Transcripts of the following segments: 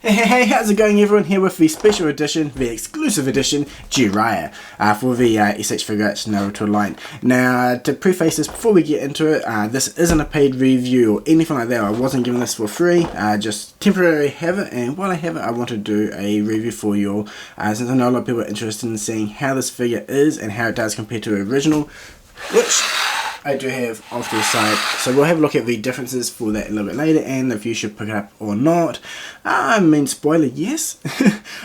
Hey, how's it going everyone? Here with the special edition, the exclusive edition, Jiraiya, for the S.H.Figuarts Naruto line. Now, to preface this, before we get into it, this isn't a paid review or anything like that. I wasn't giving this for free, just temporarily have it, and while I have it, I want to do a review for you all, since I know a lot of people are interested in seeing how this figure is and how it does compare to the original, which I do have off to the side, so we'll have a look at the differences for that a little bit later and if you should pick it up or not. I mean, spoiler, yes,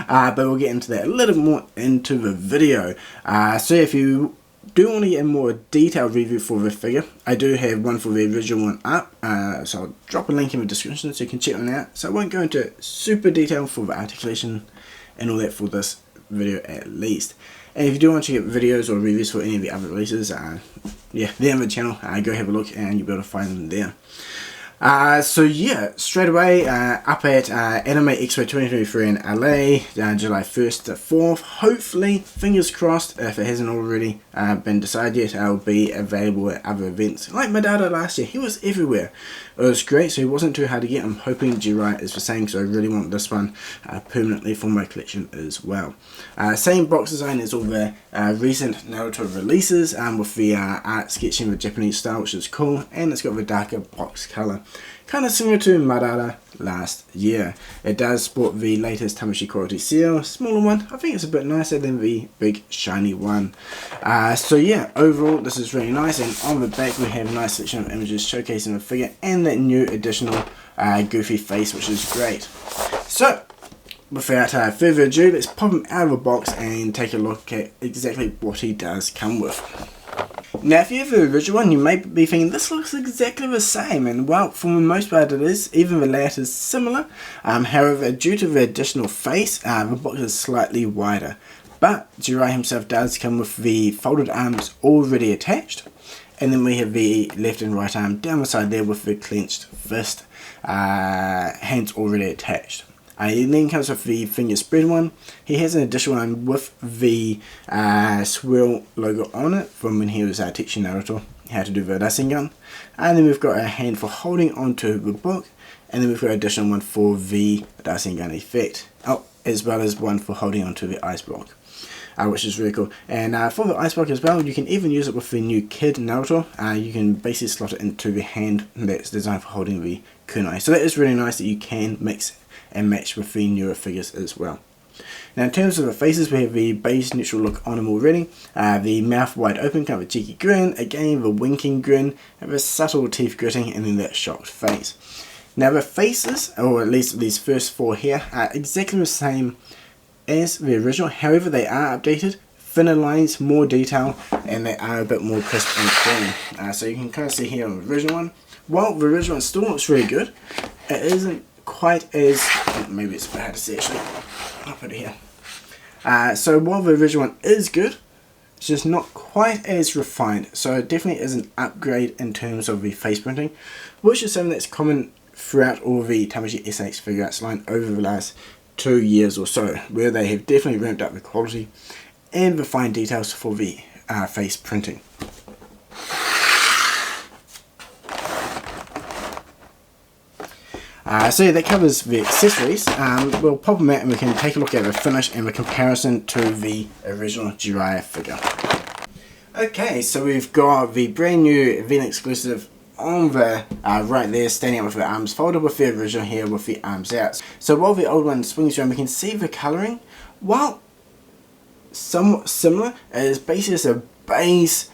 but we'll get into that a little more into the video. So if you do want to get a more detailed review for the figure, I do have one for the original one up, so I'll drop a link in the description so you can check one out. So I won't go into super detail for the articulation and all that for this video at least. And if you do want to get videos or reviews for any of the other releases, yeah, they're on the channel. Go have a look and you'll be able to find them there. So yeah, straight away up at Anime Expo 2023 in LA, July 1st to 4th. Hopefully, fingers crossed, if it hasn't already been decided yet, I'll be available at other events. Like Madara last year, he was everywhere. It was great, so he wasn't too hard to get. I'm hoping Jiraiya is the same, because I really want this one permanently for my collection as well. Same box design as all the recent Naruto releases, with the art sketching the Japanese style, which is cool, and it's got the darker box colour. Kind of similar to Madara last year. It does sport the latest Tamashii quality seal, smaller one. I think it's a bit nicer than the big shiny one. So yeah, overall this is really nice, and on the back we have a nice selection of images showcasing the figure and that new additional goofy face, which is great. So without further ado, let's pop him out of the box and take a look at exactly what he does come with. Now, if you have the original one, you may be thinking this looks exactly the same, and well, for the most part it is. Even the layout is similar. However, due to the additional face, the box is slightly wider. But Jiraiya himself does come with the folded arms already attached, and then we have the left and right arm down the side there with the clenched fist, hands already attached. He then comes with the finger spread one. He has an additional one with the swirl logo on it from when he was teaching Naruto how to do the Rasengan. And then we've got a hand for holding onto the book, and then we've got an additional one for the Rasengan effect. Oh, as well as one for holding onto the ice block, which is really cool. And for the ice block as well, you can even use it with the new Kid Naruto. You can basically slot it into the hand that's designed for holding the kunai. So that is really nice that you can mix and match with the newer figures as well. Now, in terms of the faces, we have the base neutral look on them already. The mouth wide open, kind of a cheeky grin, again the winking grin, and the subtle teeth gritting, and then that shocked face. Now the faces, or at least these first four here, are exactly the same as the original. However, they are updated, thinner lines, more detail, and they are a bit more crisp and clean. So you can kind of see here on the original one, while the original one still looks really good, it isn't quite as, maybe it's a bit hard to see actually, I'll put it here. So while the original one is good, it's just not quite as refined, so it definitely is an upgrade in terms of the face printing, which is something that's common throughout all the Tamashii S.H.Figuarts line over the last 2 years or so, where they have definitely ramped up the quality and the fine details for the face printing. So yeah, that covers the accessories. We'll pop them out and we can take a look at the finish and the comparison to the original Jiraiya figure. Okay, so we've got the brand new event exclusive on the right there, standing up with the arms folded, with the original here with the arms out. So while the old one swings around, we can see the colouring, while somewhat similar, it is basically just a base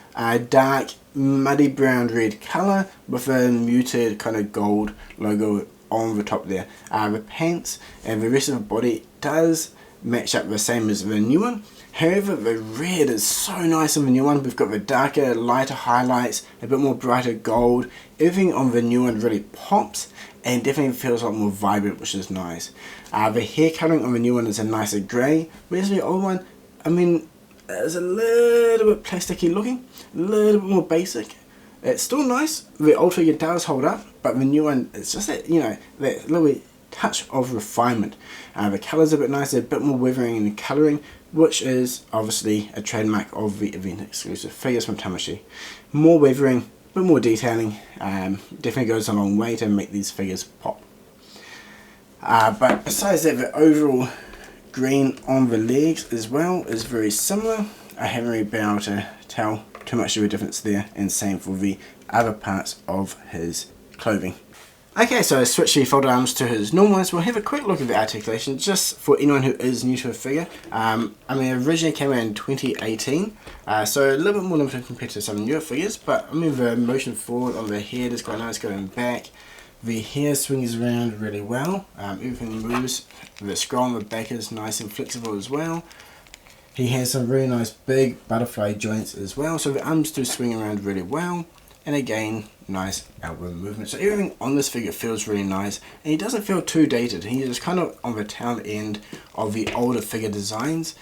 dark muddy brown red colour with a muted kind of gold logo on the top there. The pants and the rest of the body does match up the same as the new one. However, the red is so nice on the new one. We've got the darker, lighter highlights, a bit more brighter gold. Everything on the new one really pops and definitely feels a lot more vibrant, which is nice. The hair colouring on the new one is a nicer grey, whereas the old one, I mean, it's a little bit plasticky looking, a little bit more basic. It's still nice. The old figure does hold up, but the new one, it's just that, you know, that little bit touch of refinement. The colours are a bit nicer, a bit more weathering in the colouring, which is obviously a trademark of the event exclusive figures from Tamashii. More weathering, a bit more detailing, definitely goes a long way to make these figures pop. But besides that, the overall green on the legs as well is very similar. I haven't really been able to tell too much of a difference there, and same for the other parts of his clothing. Okay, so switch the folded arms to his normal ones. We'll have a quick look at the articulation just for anyone who is new to the figure. I mean, it originally came out in 2018, so a little bit more limited compared to some newer figures, but I mean the motion forward on the head is quite nice, going back. The hair swings around really well, everything moves. The scroll on the back is nice and flexible as well. He has some really nice big butterfly joints as well, so the arms do swing around really well. And again, nice elbow movement. So everything on this figure feels really nice, and he doesn't feel too dated. He's just kind of on the tail end of the older figure designs.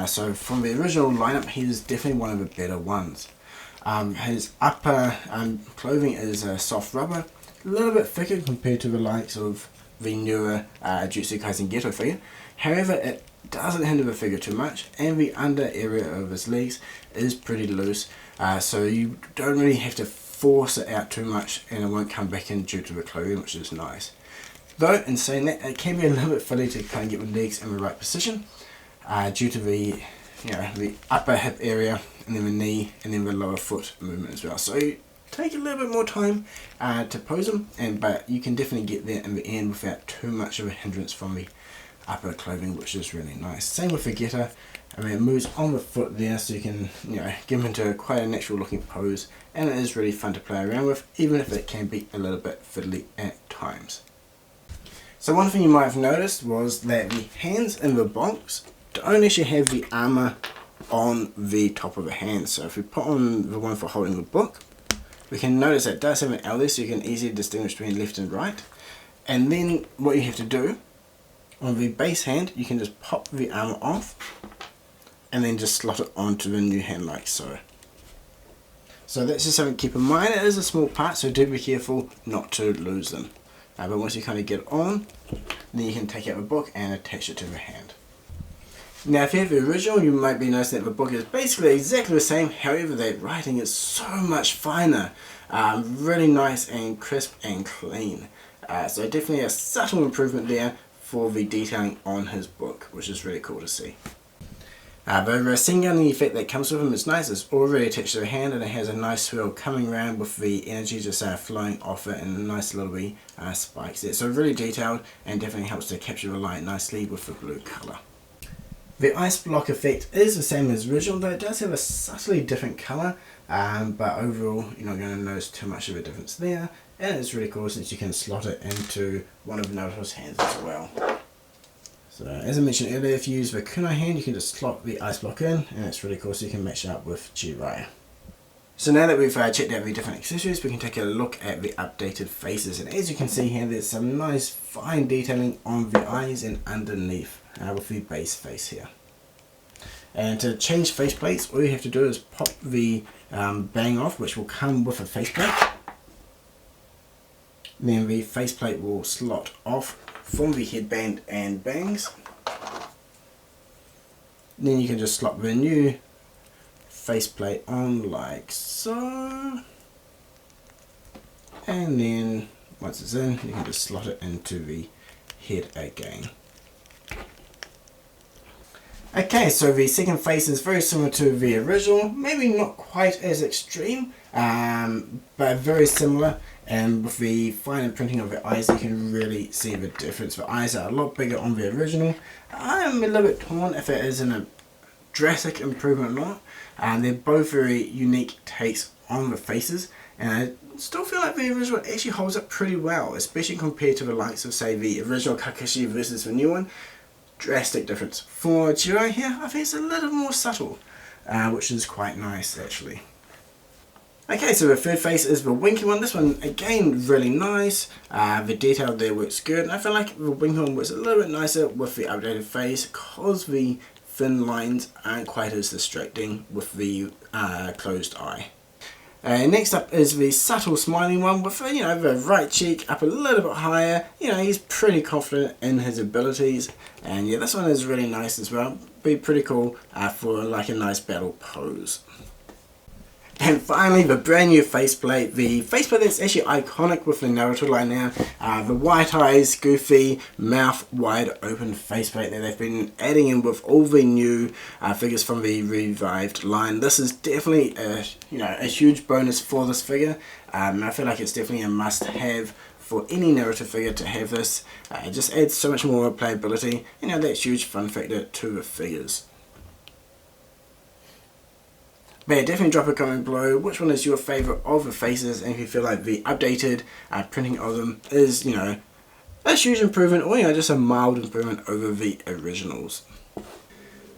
So from the original lineup, he's definitely one of the better ones. His upper clothing is soft rubber, a little bit thicker compared to the likes of the newer Jutsu Kaisen Geto figure. However, it doesn't hinder the figure too much, and the under area of his legs is pretty loose, so you don't really have to force it out too much, and it won't come back in due to the clothing, which is nice. Though, in saying that, it can be a little bit fiddly to kind of get the legs in the right position, due to the upper hip area, and then the knee, and then the lower foot movement as well. So take a little bit more time to pose them, but you can definitely get there in the end without too much of a hindrance from the upper clothing, which is really nice. Same with the getter. I mean, it moves on the foot there, so you can get them into quite a natural looking pose, and it is really fun to play around with, even if it can be a little bit fiddly at times. So one thing you might have noticed was that the hands in the box don't actually have the armor on the top of the hand. So if we put on the one for holding the book, we can notice that it does have an L there, so you can easily distinguish between left and right. And then what you have to do on the base hand, you can just pop the armor off and then just slot it onto the new hand like so. So that's just something to keep in mind. It is a small part, so do be careful not to lose them. But once you kind of get it on, then you can take out the book and attach it to the hand. Now if you have the original, you might be noticing that the book is basically exactly the same, however the writing is so much finer. Really nice and crisp and clean. So definitely a subtle improvement there for the detailing on his book, which is really cool to see. The single effect that comes with him is nice. It's already attached to the hand, and it has a nice swirl coming around with the energy just flowing off it, and a nice little wee spikes there. So really detailed, and definitely helps to capture the light nicely with the blue colour. The ice block effect is the same as original, though it does have a subtly different colour, but overall you're not going to notice too much of a difference there, and it's really cool since you can slot it into one of Naruto's hands as well. So as I mentioned earlier, if you use the kunai hand, you can just slot the ice block in, and it's really cool, so you can match it up with Jiraiya. So now that we've checked out the different accessories, we can take a look at the updated faces, and as you can see here, there's some nice fine detailing on the eyes and underneath with the base face here. And to change faceplates, all you have to do is pop the bang off, which will come with a faceplate. Then the faceplate will slot off from the headband and bangs. Then you can just slot the new faceplate on like so. And then once it's in, you can just slot it into the head again. Okay, so the second face is very similar to the original, maybe not quite as extreme, but very similar, and with the fine printing of the eyes you can really see the difference. The eyes are a lot bigger on the original. I'm a little bit torn if it is a drastic improvement or not. They're both very unique takes on the faces, and I still feel like the original actually holds up pretty well, especially compared to the likes of, say, the original Kakashi versus the new one. Drastic difference. For Jiraiya here, I think it's a little more subtle, which is quite nice actually. Okay, so the third face is the winky one. This one again really nice. The detail there works good, and I feel like the winky one was a little bit nicer with the updated face because the thin lines aren't quite as distracting with the closed eye. Next up is the subtle smiling one with the right cheek up a little bit higher. He's pretty confident in his abilities, and yeah, this one is really nice as well. Be pretty cool for like a nice battle pose. And finally, the brand new faceplate. The faceplate that's actually iconic with the Naruto line now. The white eyes, goofy, mouth wide open faceplate that they've been adding in with all the new figures from the revived line. This is definitely a huge bonus for this figure. I feel like it's definitely a must-have for any Naruto figure to have this. It just adds so much more playability, that huge fun factor to the figures. But yeah, definitely drop a comment below which one is your favourite of the faces, and if you feel like the updated printing of them is, a huge improvement, or just a mild improvement over the originals.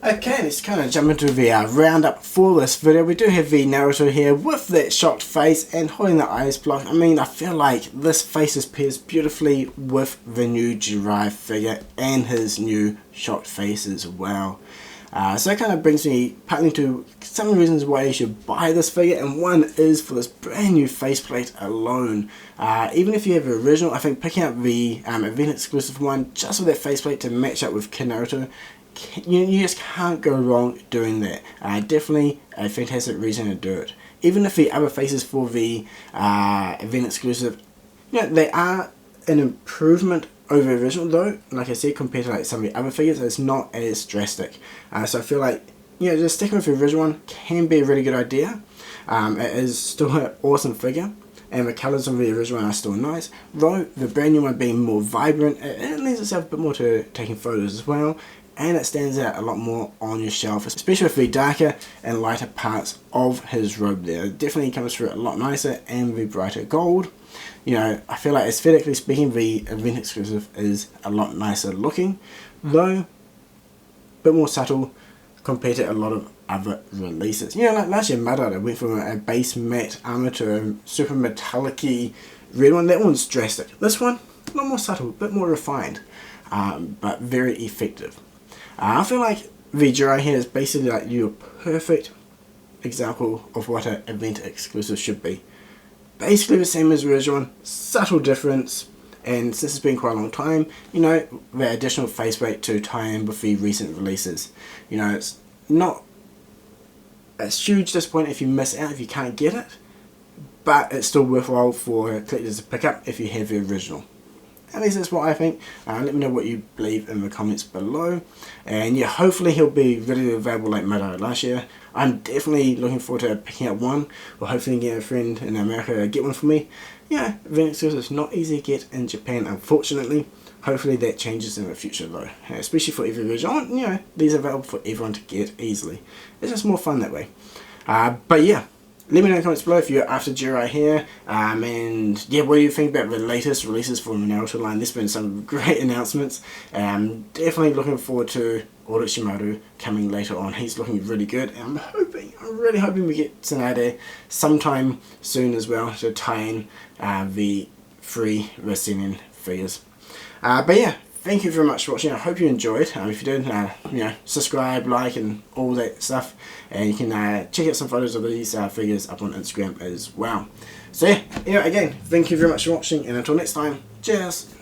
Okay, let's kind of jump into the roundup for this video. We do have the Naruto here with that shocked face and holding the eyes blocked. I mean, I feel like this face pairs beautifully with the new Jiraiya figure and his new shocked face as well. So that kind of brings me partly to some of the reasons why you should buy this figure, and one is for this brand new faceplate alone. Even if you have the original, I think picking up the event exclusive one just with that faceplate to match up with Naruto, you just can't go wrong doing that. Definitely a fantastic reason to do it. Even if the other faces for the event exclusive, they are an improvement over the original though. Like I said, compared to like some of the other figures, it's not as drastic. So I feel like just sticking with the original one can be a really good idea. It is still an awesome figure, and the colours of the original one are still nice, though the brand new one being more vibrant, it lends itself a bit more to taking photos as well, and it stands out a lot more on your shelf, especially with the darker and lighter parts of his robe there. It definitely comes through a lot nicer, and the brighter gold. I feel like aesthetically speaking, the event exclusive is a lot nicer looking, though a bit more subtle compared to a lot of other releases. Like last year, Naruto went from a base matte armor to a super metallic-y red one. That one's drastic. This one, a lot more subtle, a bit more refined, but very effective. I feel like the Jiraiya here is basically like your perfect example of what an event exclusive should be. Basically the same as the original one, subtle difference, and since it's been quite a long time, the additional faceplate to tie in with the recent releases. It's not a huge disappointment if you miss out, if you can't get it, but it's still worthwhile for collectors to pick up if you have the original. At least that's what I think. Let me know what you believe in the comments below. And yeah, hopefully he'll be readily available like Naruto last year. I'm definitely looking forward to picking up one, or hopefully getting a friend in America to get one for me. Event exclusive is not easy to get in Japan, unfortunately. Hopefully that changes in the future though. Especially for every region. These are available for everyone to get easily. It's just more fun that way. But yeah. Let me know in the comments below if you're after Jiraiya here, and yeah, what do you think about the latest releases for the Naruto line? There's been some great announcements. Definitely looking forward to Orochimaru coming later on. He's looking really good, and I'm really hoping we get Tsunade sometime soon as well to tie in the 3 Rasengan figures. But yeah. Thank you very much for watching. I hope you enjoyed. If you did, subscribe, like, and all that stuff. And you can check out some photos of these figures up on Instagram as well. So yeah, again, thank you very much for watching, and until next time, cheers.